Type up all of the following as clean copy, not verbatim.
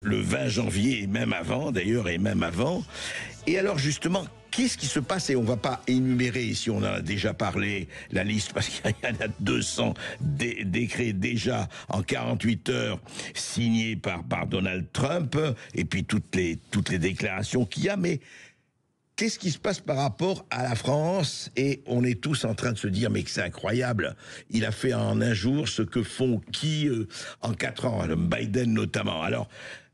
Le 20 janvier, et même avant, d'ailleurs, et même avant. Et alors, justement, qu'est-ce qui se passe? Et on ne va pas énumérer, ici on en a déjà parlé, la liste, parce qu'il y en a 200 décrets déjà en 48 heures signés par Donald Trump, et puis toutes les déclarations qu'il y a, mais qu'est-ce qui se passe par rapport à la France? Et on est tous en train de se dire, mais que c'est incroyable. Il a fait en un jour ce que font en 4 ans, Biden notamment. Alors,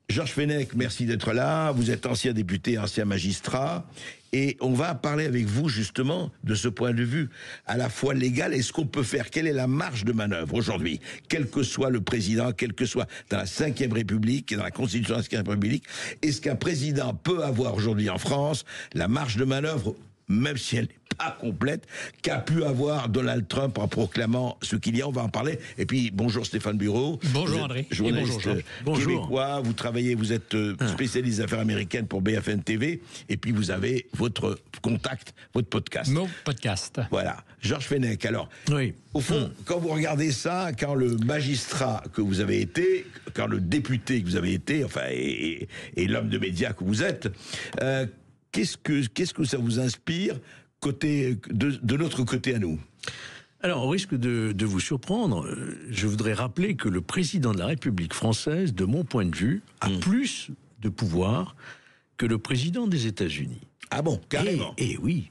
Georges Fenech, merci d'être là. Vous êtes ancien député, ancien magistrat. Et on va parler avec vous, justement, de ce point de vue à la fois légal et ce qu'on peut faire. Quelle est la marge de manœuvre aujourd'hui? Quel que soit le président, quel que soit dans la Ve République et dans la Constitution de la Ve République, est-ce qu'un président peut avoir aujourd'hui en France la marge de manœuvre, même si elle n'est pas complète, qu'a pu avoir Donald Trump en proclamant ce qu'il y a? On va en parler. Et puis, bonjour Stéphane Bureau. Bonjour André. Journaliste québécois, vous travaillez, vous êtes spécialiste des affaires américaines pour BFM TV, et puis vous avez votre contact, votre podcast. Mon podcast. Voilà. Georges Fenech, alors, oui. Au fond, quand vous regardez ça, quand le magistrat que vous avez été, quand le député que vous avez été, enfin, et l'homme de médias que vous êtes, qu'est-ce que ça vous inspire de notre côté à nous? Alors, au risque de vous surprendre, je voudrais rappeler que le président de la République française, de mon point de vue, a plus de pouvoir que le président des États-Unis. Ah bon, carrément. Et oui,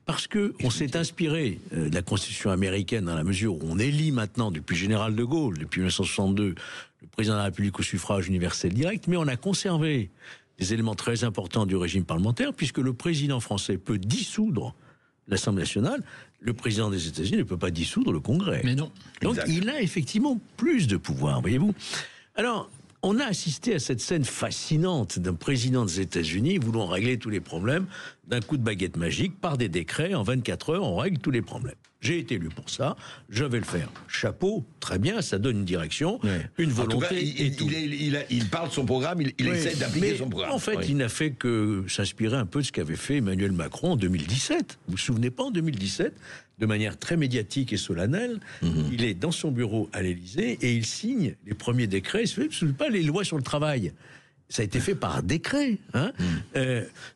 parce que on s'est inspiré de la Constitution américaine dans la mesure où on élit maintenant, depuis le général de Gaulle, depuis 1962, le président de la République au suffrage universel direct, mais on a conservé des éléments très importants du régime parlementaire, puisque le président français peut dissoudre l'Assemblée nationale, le président des États-Unis ne peut pas dissoudre le Congrès. Mais non. Donc il a effectivement plus de pouvoir, voyez-vous. Alors, on a assisté à cette scène fascinante d'un président des États-Unis voulant régler tous les problèmes d'un coup de baguette magique, par des décrets, en 24 heures, on règle tous les problèmes. J'ai été élu pour ça, je vais le faire. Chapeau, très bien, ça donne une direction, une volonté. En tout cas, il parle de son programme, il essaie d'appliquer son programme. En fait, il n'a fait que s'inspirer un peu de ce qu'avait fait Emmanuel Macron en 2017. Vous vous souvenez pas, en 2017, de manière très médiatique et solennelle, il est dans son bureau à l'Élysée et il signe les premiers décrets, ce ne sont pas les lois sur le travail. Ça a été fait par décret, hein.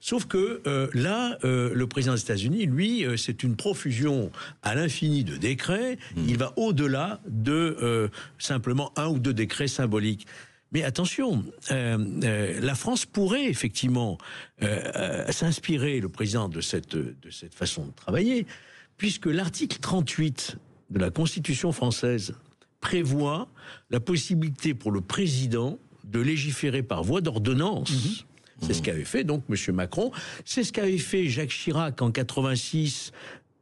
Sauf que là, le président des États-Unis, lui, c'est une profusion à l'infini de décrets. Il va au-delà de simplement 1 ou 2 décrets symboliques. Mais attention, la France pourrait effectivement s'inspirer, le président, de cette façon de travailler, puisque l'article 38 de la Constitution française prévoit la possibilité pour le président de légiférer par voie d'ordonnance. C'est ce qu'avait fait donc M. Macron. C'est ce qu'avait fait Jacques Chirac en 86,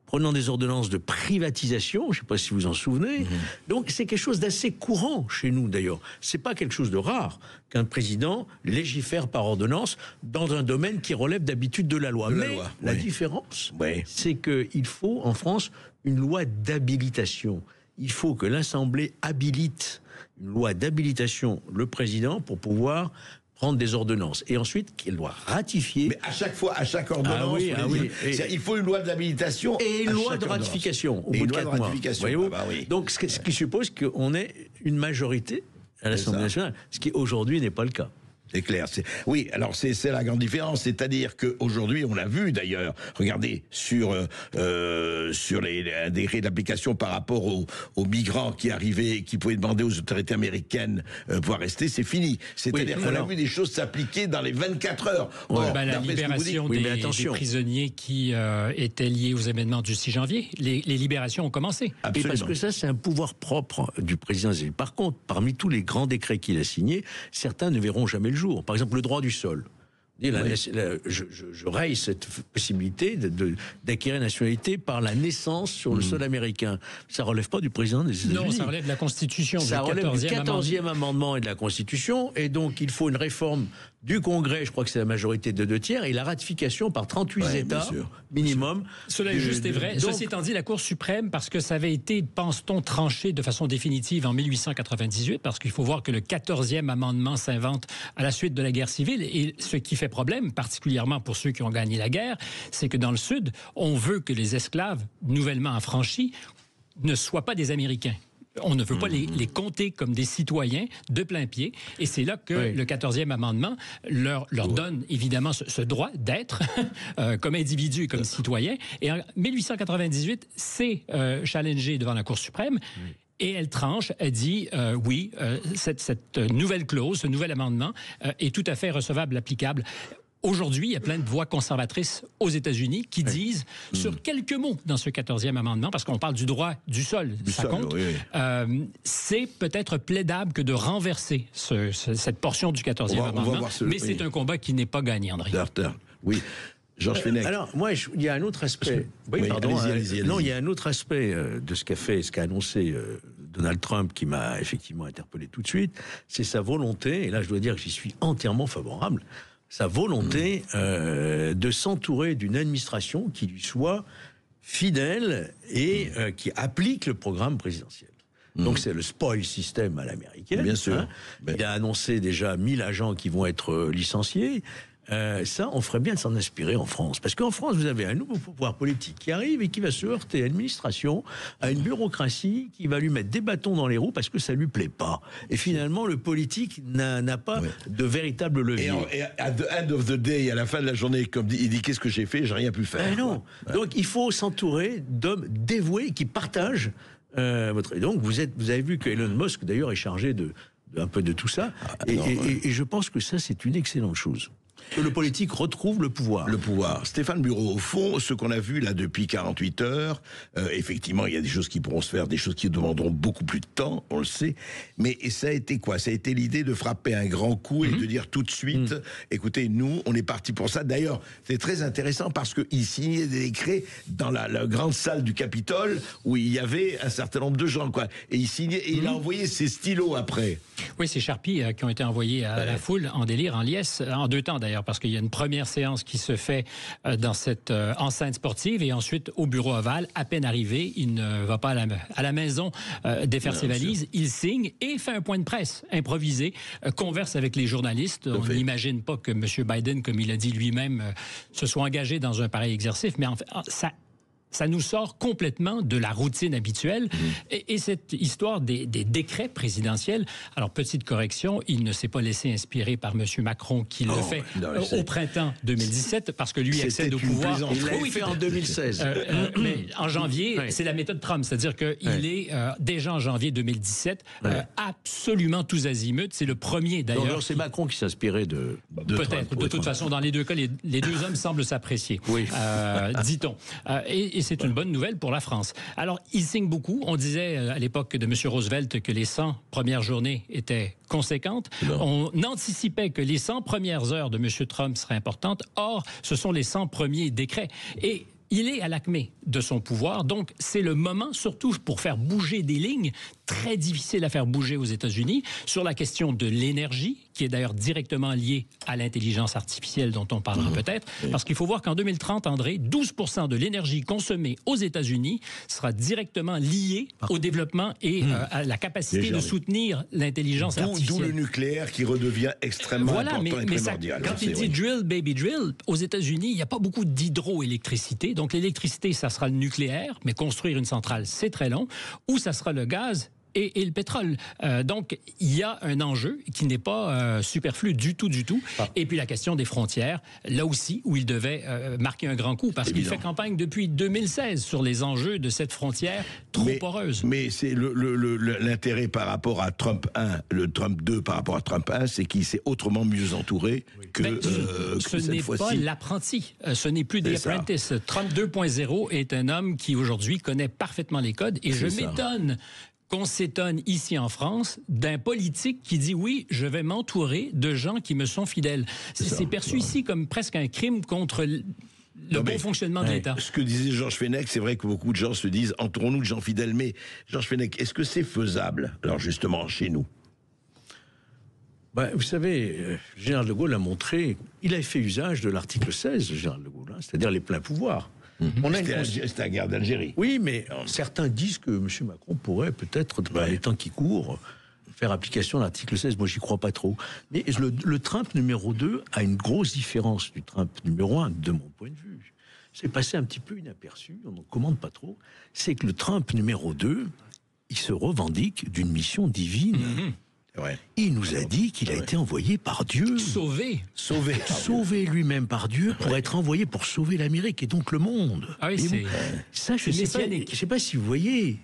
prenant des ordonnances de privatisation. Je ne sais pas si vous en souvenez. Donc c'est quelque chose d'assez courant chez nous d'ailleurs. C'est pas quelque chose de rare qu'un président légifère par ordonnance dans un domaine qui relève d'habitude de la loi. Mais la différence, c'est qu'il faut en France une loi d'habilitation. Il faut que l'Assemblée habilite, une loi d'habilitation, le président pour pouvoir prendre des ordonnances. Et ensuite, qu'il doit ratifier. Mais à chaque fois, à chaque ordonnance, il faut une loi d'habilitation et une loi de ratification au bout de 4 mois. Donc, ce qui suppose qu'on ait une majorité à l'Assemblée nationale, ce qui aujourd'hui n'est pas le cas. C'est clair. Oui, alors c'est la grande différence, c'est-à-dire qu'aujourd'hui, on l'a vu d'ailleurs, regardez, sur les décrets d'application par rapport aux migrants qui arrivaient, qui pouvaient demander aux autorités américaines pouvoir rester, c'est fini. C'est-à-dire qu'on a vu des choses s'appliquer dans les 24 heures. Or, la libération des prisonniers qui étaient liés aux événements du 6 janvier, les libérations ont commencé. Absolument. Et parce que ça, c'est un pouvoir propre du président. Par contre, parmi tous les grands décrets qu'il a signés, certains ne verront jamais le jour. Par exemple, le droit du sol. Je raye cette possibilité d'acquérir une nationalité par la naissance sur le sol américain. Ça relève pas du président des États-Unis. Non, ça relève de la Constitution. Ça relève du 14e amendement et de la Constitution. Et donc, il faut une réforme du Congrès, je crois que c'est la majorité de 2/3, et la ratification par 38 États minimum. Cela est juste et vrai. Donc, ceci étant dit, la Cour suprême, parce que ça avait été, pense-t-on, tranché de façon définitive en 1898, parce qu'il faut voir que le 14e amendement s'invente à la suite de la guerre civile, et ce qui fait problème, particulièrement pour ceux qui ont gagné la guerre, c'est que dans le Sud, on veut que les esclaves nouvellement affranchis ne soient pas des Américains. On ne veut pas les compter comme des citoyens de plein pied. Et c'est là que le 14e amendement leur donne évidemment ce droit d'être comme individu et comme citoyen. Et en 1898, c'est challengé devant la Cour suprême. Et elle tranche, elle dit oui, cette nouvelle clause, ce nouvel amendement est tout à fait recevable, applicable. Aujourd'hui, il y a plein de voix conservatrices aux États-Unis qui disent, sur quelques mots dans ce 14e amendement, parce qu'on parle du droit du sol, ça compte, c'est peut-être plaidable que de renverser cette portion du 14e amendement, mais c'est un combat qui n'est pas gagné, André. Oui. Georges Fenech. Alors, moi, il y a un autre aspect. Allez-y. Non, il y a un autre aspect de ce qu'a annoncé Donald Trump qui m'a effectivement interpellé tout de suite. C'est sa volonté, et là, je dois dire que j'y suis entièrement favorable, sa volonté de s'entourer d'une administration qui lui soit fidèle et qui applique le programme présidentiel. Donc c'est le spoil system à l'américaine. Bien sûr. Il a annoncé déjà 1000 agents qui vont être licenciés. Ça, on ferait bien de s'en inspirer en France. Parce qu'en France, vous avez un nouveau pouvoir politique qui arrive et qui va se heurter à l'administration, à une bureaucratie qui va lui mettre des bâtons dans les roues parce que ça lui plaît pas. Et finalement, le politique n'a pas de véritable levier. Et à the end of the day, à la fin de la journée, comme il dit, qu'est-ce que j'ai fait? J'ai rien pu faire. Non. Donc il faut s'entourer d'hommes dévoués qui partagent votre... Et donc vous avez vu que Elon Musk, d'ailleurs, est chargé un peu de tout ça. Et je pense que ça, c'est une excellente chose. Que le politique retrouve le pouvoir. Le pouvoir. Stéphane Bureau, au fond, ce qu'on a vu là depuis 48 heures, effectivement, il y a des choses qui pourront se faire, des choses qui demanderont beaucoup plus de temps, on le sait. Mais ça a été quoi? Ça a été l'idée de frapper un grand coup et de dire tout de suite, écoutez, nous, on est parti pour ça. D'ailleurs, c'est très intéressant parce qu'il signait des décrets dans la grande salle du Capitole où il y avait un certain nombre de gens, quoi. Et il signait, et il a envoyé ses stylos après. Oui, c'est Sharpie qui ont été envoyés à la foule en délire, en liesse, en 2 temps d'ailleurs, parce qu'il y a une première séance qui se fait dans cette enceinte sportive et ensuite au bureau ovale. À peine arrivé, il ne va pas à la maison défaire ses valises, il signe et fait un point de presse improvisé, converse avec les journalistes. On n'imagine pas que M. Biden, comme il a dit lui-même, se soit engagé dans un pareil exercice, mais en fait, ça nous sort complètement de la routine habituelle. Et cette histoire des décrets présidentiels, alors petite correction, il ne s'est pas laissé inspirer par M. Macron qui le fait au printemps 2017, parce que lui accède au pouvoir. Il l'a fait en 2016. Mais en janvier, c'est la méthode Trump, c'est-à-dire qu'il est déjà en janvier 2017 absolument tous azimuts. C'est le premier d'ailleurs. Alors c'est Macron qui s'inspirait de peut-être. De toute façon, dans les 2 cas, les 2 hommes semblent s'apprécier, dit-on. Et c'est une bonne nouvelle pour la France. Alors, il signe beaucoup. On disait à l'époque de M. Roosevelt que les 100 premières journées étaient conséquentes. On anticipait que les 100 premières heures de M. Trump seraient importantes. Or, ce sont les 100 premiers décrets. Et il est à l'acmé de son pouvoir, donc c'est le moment, surtout pour faire bouger des lignes, très difficiles à faire bouger aux États-Unis, sur la question de l'énergie, qui est d'ailleurs directement liée à l'intelligence artificielle dont on parlera peut-être, parce qu'il faut voir qu'en 2030, André, 12% de l'énergie consommée aux États-Unis sera directement liée au développement et à la capacité de soutenir l'intelligence artificielle. D'où le nucléaire qui redevient extrêmement important et primordial. Quand il dit drill, baby drill, aux États-Unis, il n'y a pas beaucoup d'hydroélectricité. Donc l'électricité, ça sera le nucléaire, mais construire une centrale, c'est très long. Ou ça sera le gaz et le pétrole. Donc, il y a un enjeu qui n'est pas superflu du tout. Et puis la question des frontières, là aussi, où il devait marquer un grand coup, parce qu'il fait campagne depuis 2016 sur les enjeux de cette frontière trop poreuse. Mais c'est l'intérêt par rapport à Trump 1, le Trump 2 par rapport à Trump 1, c'est qu'il s'est autrement mieux entouré que ce n'est pas l'apprenti, ce n'est plus des apprentices. Trump 2.0 est un homme qui aujourd'hui connaît parfaitement les codes, et je m'étonne qu'on s'étonne ici en France d'un politique qui dit oui, je vais m'entourer de gens qui me sont fidèles. C'est perçu ici comme presque un crime contre le bon fonctionnement de l'État. Ce que disait Georges Fenech, c'est vrai que beaucoup de gens se disent entourons-nous de gens fidèles, mais Georges Fenech, est-ce que c'est faisable, alors justement, chez nous? Vous savez, le général de Gaulle a montré, il a fait usage de l'article 16, le général de Gaulle, c'est-à-dire les pleins pouvoirs. C'était la guerre d'Algérie. Oui, mais certains disent que M. Macron pourrait peut-être, dans les temps qui courent, faire application de l'article 16. Moi, j'y crois pas trop. Mais le Trump numéro 2 a une grosse différence du Trump numéro 1, de mon point de vue. C'est passé un petit peu inaperçu, on n'en commande pas trop. C'est que le Trump numéro 2 il se revendique d'une mission divine. Ouais. Il nous a dit qu'il a été envoyé par Dieu. Sauvé lui-même par Dieu pour être envoyé pour sauver l'Amérique et donc le monde. Ah oui, c'est... Ça, je sais pas si vous voyez.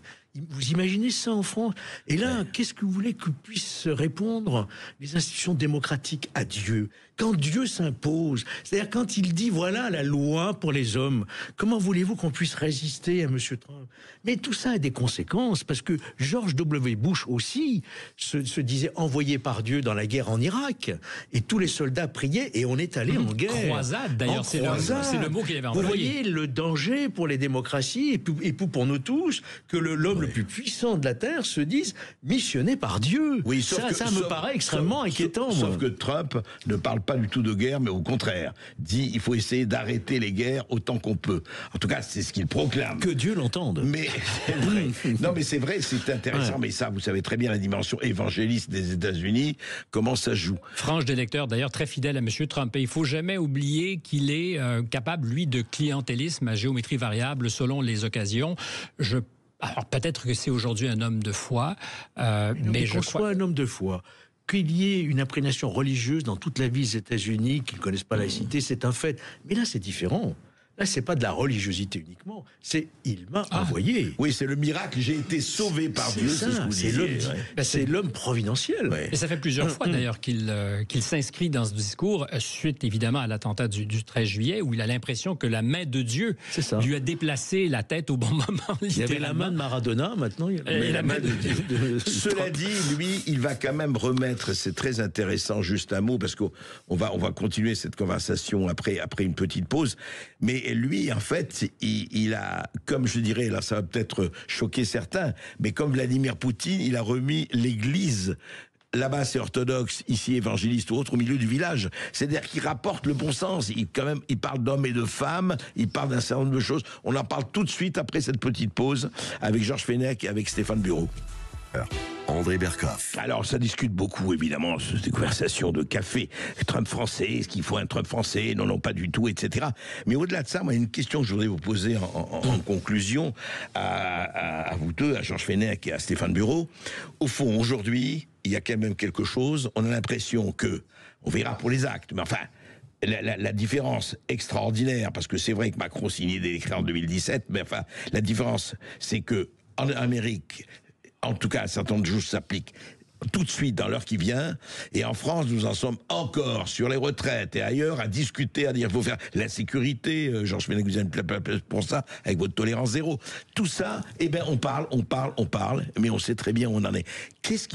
Vous imaginez ça en France? Et là, qu'est-ce que vous voulez que puissent répondre les institutions démocratiques à Dieu? Quand Dieu s'impose, c'est-à-dire quand il dit voilà la loi pour les hommes, comment voulez-vous qu'on puisse résister à M. Trump? Mais tout ça a des conséquences, parce que George W. Bush aussi se disait envoyé par Dieu dans la guerre en Irak, et tous les soldats priaient et on est allé en guerre. Croisade, d'ailleurs, c'est le mot qu'il avait employé. Vous voyez le danger pour les démocraties et pour nous tous que l'homme le plus puissant de la Terre se dise missionné par Dieu. Oui, ça me paraît extrêmement inquiétant. Sauf que Trump ne parle pas du tout de guerre, mais au contraire, dit il faut essayer d'arrêter les guerres autant qu'on peut. En tout cas, c'est ce qu'il proclame. Que Dieu l'entende. Mais c'est vrai. Non, mais c'est vrai, c'est intéressant. Ouais. Mais ça, vous savez très bien la dimension évangéliste des États-Unis, comment ça joue. Frange d'électeurs, d'ailleurs, très fidèle à M. Trump. Et il faut jamais oublier qu'il est capable, lui, de clientélisme à géométrie variable selon les occasions. Alors peut-être que c'est aujourd'hui un homme de foi, mais je crois... un homme de foi. Qu'il y ait une imprégnation religieuse dans toute la vie des États-Unis, qu'ils ne connaissent pas la laïcité, c'est un fait. Mais là, c'est différent. Là, c'est pas de la religiosité uniquement. C'est il m'a envoyé. Oui, c'est le miracle. J'ai été sauvé par Dieu. C'est l'homme providentiel. Ouais. Et ça fait plusieurs fois d'ailleurs qu'il s'inscrit dans ce discours suite évidemment à l'attentat du 13 juillet où il a l'impression que la main de Dieu lui a déplacé la tête au bon moment. Il y avait la main de Maradona, maintenant il y a la main de Cela dit, lui, il va quand même remettre. C'est très intéressant. Juste un mot parce qu'on va continuer cette conversation après une petite pause. Mais lui, en fait, il a, comme je dirais, là, ça va peut-être choquer certains, mais comme Vladimir Poutine, il a remis l'Église. Là-bas, c'est orthodoxe, ici évangéliste ou autre, au milieu du village. C'est-à-dire qu'il rapporte le bon sens. Il parle d'hommes et de femmes, il parle d'un certain nombre de choses. On en parle tout de suite après cette petite pause avec Georges Fenech et avec Stéphane Bureau. André Berkoff. Alors, ça discute beaucoup, évidemment, ces conversations de café. Trump français, est-ce qu'il faut un Trump français? Non, non, pas du tout, etc. Mais au-delà de ça, moi, il y a une question que je voudrais vous poser en conclusion à vous deux, à Georges Fenech et à Stéphane Bureau. Au fond, aujourd'hui, il y a quand même quelque chose. On a l'impression que, on verra pour les actes, mais enfin... La différence extraordinaire, parce que c'est vrai que Macron signait des décrets en 2017, mais enfin, la différence, c'est que en Amérique, en tout cas, un certain nombre de choses s'appliquent tout de suite dans l'heure qui vient. Et en France, nous en sommes encore sur les retraites et ailleurs à discuter, à dire qu'il faut faire la sécurité. Georges Fenech, vous avez pour ça, avec votre tolérance zéro. Tout ça, eh bien, on parle, mais on sait très bien où on en est. Qu'est-ce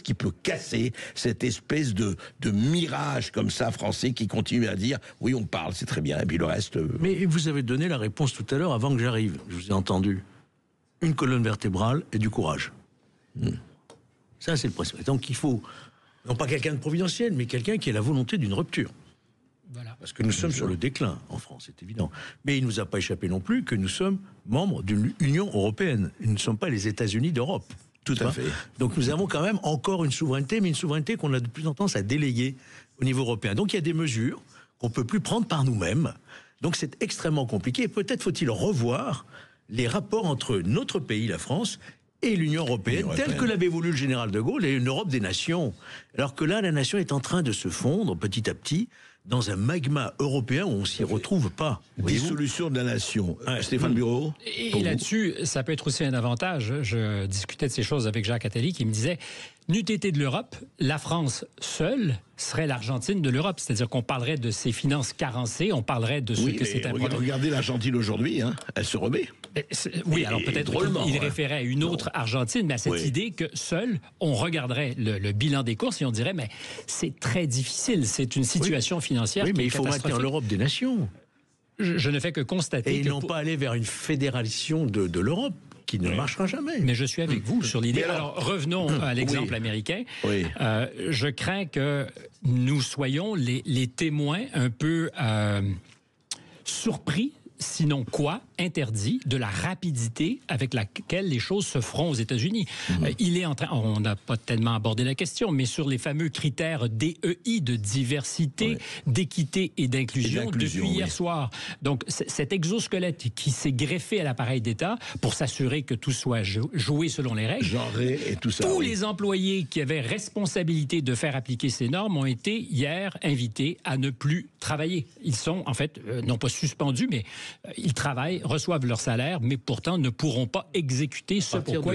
qui peut casser cette espèce de mirage comme ça français qui continue à dire oui, on parle, c'est très bien, et puis le reste... Mais vous avez donné la réponse tout à l'heure avant que j'arrive. Je vous ai entendu. Une colonne vertébrale et du courage. Ça, c'est le principe. Donc, il faut, non pas quelqu'un de providentiel, mais quelqu'un qui ait la volonté d'une rupture. Voilà. Parce que nous sommes sur le déclin en France, c'est évident. Mais il ne nous a pas échappé non plus que nous sommes membres d'une Union européenne. Nous ne sommes pas les États-Unis d'Europe. Tout à fait. Donc, nous avons quand même encore une souveraineté, mais une souveraineté qu'on a de plus en temps à déléguer au niveau européen. Donc, il y a des mesures qu'on ne peut plus prendre par nous-mêmes. Donc, c'est extrêmement compliqué. Et peut-être faut-il revoir les rapports entre notre pays, la France, et l'Union européenne, telle que l'avait voulu le général de Gaulle, et une Europe des nations. Alors que là, la nation est en train de se fondre petit à petit dans un magma européen où on s'y retrouve pas. Dissolution de la nation. Stéphane Bureau. Et là-dessus, ça peut être aussi un avantage. Je discutais de ces choses avec Jacques Attali qui me disait, n'eût été de l'Europe, la France seule serait l'Argentine de l'Europe. C'est-à-dire qu'on parlerait de ses finances carencées, on parlerait de ce que c'est un problème. Regardez l'Argentine aujourd'hui, hein, elle se remet. Oui, alors peut-être qu'il référait à une autre Argentine, mais à cette idée que seul, on regarderait le bilan des courses et on dirait, mais c'est très difficile, c'est une situation financière qui est mais il faut maintenir l'Europe des nations. Je ne fais que constater. Et ils n'ont pas aller vers une fédération de l'Europe qui ne marchera jamais. Mais je suis avec vous sur l'idée. Alors, revenons à l'exemple américain. Je crains que nous soyons les témoins un peu surpris sinon quoi, interdit de la rapidité avec laquelle les choses se feront aux États-Unis. Il est en train, on n'a pas tellement abordé la question, mais sur les fameux critères DEI, de diversité, d'équité et d'inclusion, depuis hier soir. Donc, cet exosquelette qui s'est greffé à l'appareil d'État pour s'assurer que tout soit joué selon les règles. Genré et tout ça. Tous les employés qui avaient responsabilité de faire appliquer ces normes ont été hier invités à ne plus travailler. Ils sont, en fait, non pas suspendus, mais ils travaillent, reçoivent leur salaire, mais pourtant ne pourront pas exécuter ce pourquoi...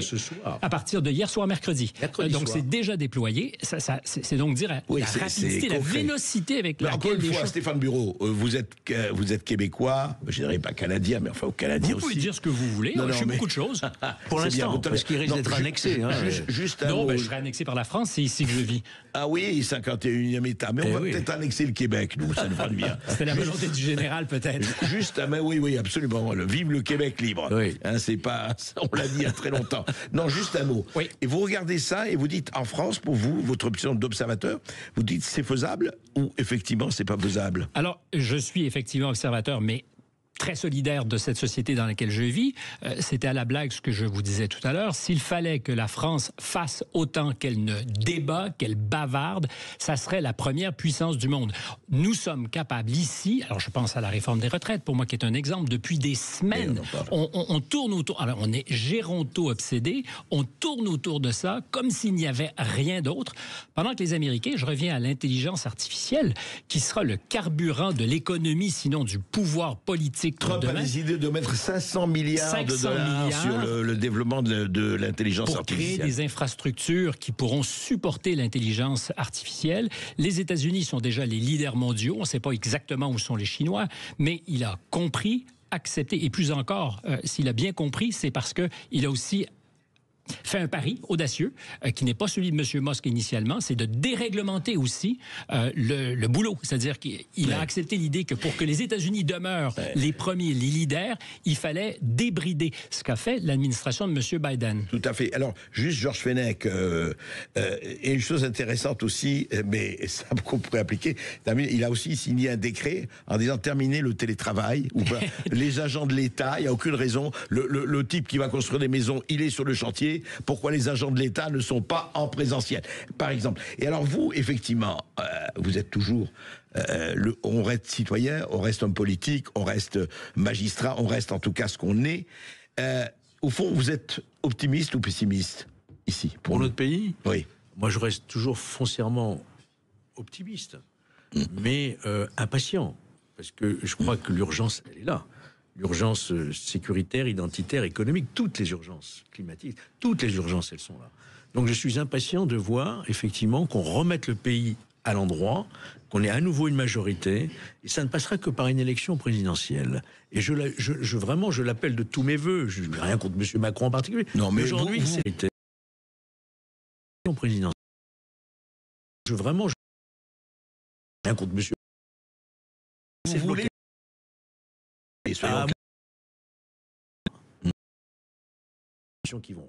À partir de hier soir, mercredi. Donc, c'est déjà déployé. C'est donc dire la rapidité, la vélocité avec laquelle... Encore une fois, Stéphane Bureau, vous êtes québécois, je ne dirais pas canadien, mais enfin au Canadien aussi. Vous pouvez dire ce que vous voulez. Je suis beaucoup de choses. Pour l'instant, parce qu'il risque d'être annexé. Je serai annexé par la France, c'est ici que je vis. Ah oui, 51e État. Mais on va peut-être annexer le Québec, nous, ça nous fera du bien. C'était la volonté du général, peut-être. Oui, absolument. Vive le Québec libre. Oui. C'est pas, on l'a dit il y a très longtemps. Non, juste un mot. Oui. Et vous regardez ça et vous dites, en France, pour vous, votre option d'observateur, vous dites c'est faisable ou effectivement c'est pas faisable? Alors, je suis effectivement observateur, mais très solidaire de cette société dans laquelle je vis. C'était à la blague ce que je vous disais tout à l'heure. S'il fallait que la France fasse autant qu'elle ne débat, qu'elle bavarde, ça serait la première puissance du monde. Nous sommes capables ici, alors je pense à la réforme des retraites, pour moi qui est un exemple, depuis des semaines, on tourne autour, alors on est géronto-obsédé, on tourne autour de ça comme s'il n'y avait rien d'autre, pendant que les Américains, je reviens à l'intelligence artificielle, qui sera le carburant de l'économie, sinon du pouvoir politique. Trump a décidé de mettre 500 milliards de dollars sur le développement de l'intelligence artificielle. Pour créer des infrastructures qui pourront supporter l'intelligence artificielle. Les États-Unis sont déjà les leaders mondiaux. On ne sait pas exactement où sont les Chinois, mais il a compris, accepté, et plus encore, s'il a bien compris, c'est parce qu'il a aussi fait un pari audacieux, qui n'est pas celui de M. Musk initialement, c'est de déréglementer aussi le boulot. C'est-à-dire qu'il a accepté l'idée que pour que les États-Unis demeurent les premiers, les leaders, il fallait débrider. Ce qu'a fait l'administration de M. Biden. Tout à fait. Alors, juste Georges Fenech, et une chose intéressante aussi, mais ça qu'on pourrait appliquer, il a aussi signé un décret en disant terminer le télétravail, ou pas. Les agents de l'État, il n'y a aucune raison. Le type qui va construire des maisons, il est sur le chantier. Pourquoi les agents de l'État ne sont pas en présentiel, par exemple? Et alors vous, effectivement, vous êtes toujours... on reste citoyen, on reste homme politique, on reste magistrat, on reste en tout cas ce qu'on est. Au fond, vous êtes optimiste ou pessimiste ici? Pour notre pays? Oui. Moi, je reste toujours foncièrement optimiste, mais impatient, parce que je crois que l'urgence, elle est là. L'urgence sécuritaire, identitaire, économique, toutes les urgences climatiques, toutes les urgences, elles sont là. Donc je suis impatient de voir, effectivement, qu'on remette le pays à l'endroit, qu'on ait à nouveau une majorité, et ça ne passera que par une élection présidentielle. Et vraiment, je l'appelle de tous mes voeux. Je n'ai rien contre M. Macron en particulier. Non, mais aujourd'hui, c'est une élection présidentielle. Rien contre M. Vous voulez... qui vont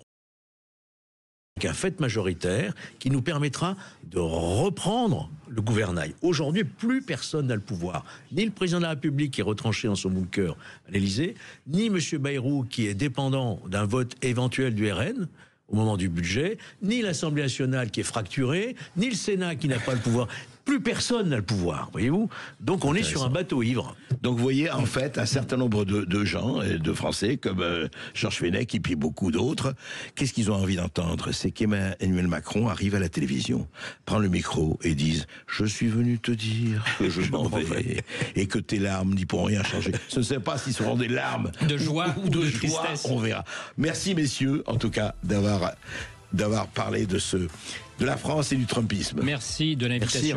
un fait majoritaire qui nous permettra de reprendre le gouvernail. Aujourd'hui, plus personne n'a le pouvoir. Ni le président de la République qui est retranché dans son bunker à l'Élysée, ni M. Bayrou qui est dépendant d'un vote éventuel du RN au moment du budget, ni l'Assemblée nationale qui est fracturée, ni le Sénat qui n'a pas le pouvoir. Plus personne n'a le pouvoir, voyez-vous. Donc on est sur un bateau ivre. Donc vous voyez, en fait, un certain nombre de gens, de Français, comme Georges Fenech et puis beaucoup d'autres, qu'est-ce qu'ils ont envie d'entendre? C'est qu'Emmanuel Macron arrive à la télévision, prend le micro et dise « Je suis venu te dire que je m'en vais et que tes larmes n'y pourront rien changer. » Je ne sais pas si ce seront des larmes de joie ou de tristesse. On verra. Merci messieurs, en tout cas, d'avoir parlé de la France et du Trumpisme. Merci de l'invitation.